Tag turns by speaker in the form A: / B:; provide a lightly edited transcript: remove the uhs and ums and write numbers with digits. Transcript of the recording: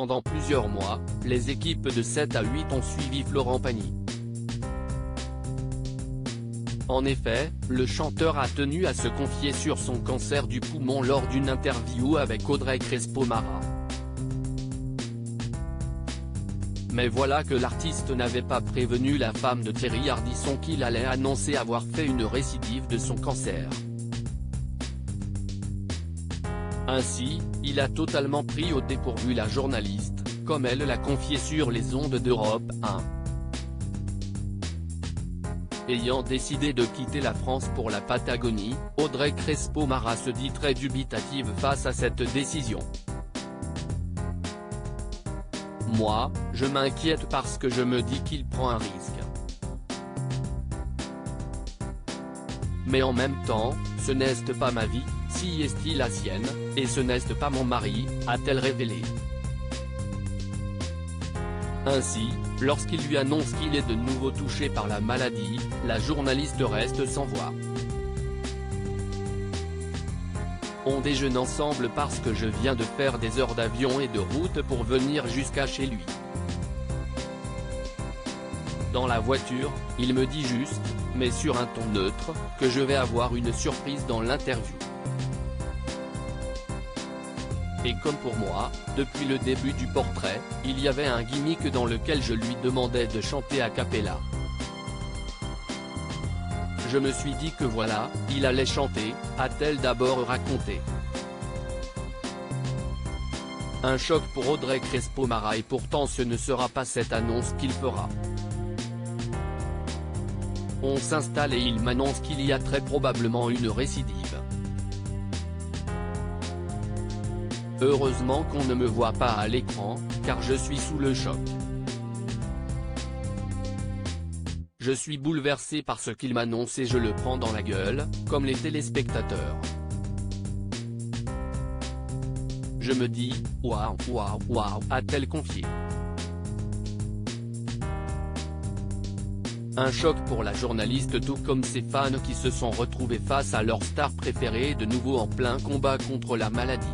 A: Pendant plusieurs mois, les équipes de 7 à 8 ont suivi Florent Pagny. En effet, le chanteur a tenu à se confier sur son cancer du poumon lors d'une interview avec Audrey Crespo-Mara. Mais voilà que l'artiste n'avait pas prévenu la femme de Thierry Ardisson qu'il allait annoncer avoir fait une récidive de son cancer. Ainsi, il a totalement pris au dépourvu la journaliste, comme elle l'a confié sur les ondes d'Europe 1. Ayant décidé de quitter la France pour la Patagonie, Audrey Crespo-Mara se dit très dubitative face à cette décision. Moi, je m'inquiète parce que je me dis qu'il prend un risque. Mais en même temps, ce n'est pas ma vie, si est-il la sienne, et ce n'est pas mon mari, a-t-elle révélé. Ainsi, lorsqu'il lui annonce qu'il est de nouveau touché par la maladie, la journaliste reste sans voix. On déjeune ensemble parce que je viens de faire des heures d'avion et de route pour venir jusqu'à chez lui. Dans la voiture, il me dit juste, mais sur un ton neutre, que je vais avoir une surprise dans l'interview. Et comme pour moi, depuis le début du portrait, il y avait un gimmick dans lequel je lui demandais de chanter a cappella. Je me suis dit que voilà, il allait chanter, a-t-elle d'abord raconté. Un choc pour Audrey Crespo-Mara et pourtant ce ne sera pas cette annonce qu'il fera. On s'installe et il m'annonce qu'il y a très probablement une récidive. Heureusement qu'on ne me voit pas à l'écran, car je suis sous le choc. Je suis bouleversé par ce qu'il m'annonce et je le prends dans la gueule, comme les téléspectateurs. Je me dis, waouh, waouh, waouh, a-t-elle confié. Un choc pour la journaliste tout comme ses fans qui se sont retrouvés face à leur star préférée de nouveau en plein combat contre la maladie.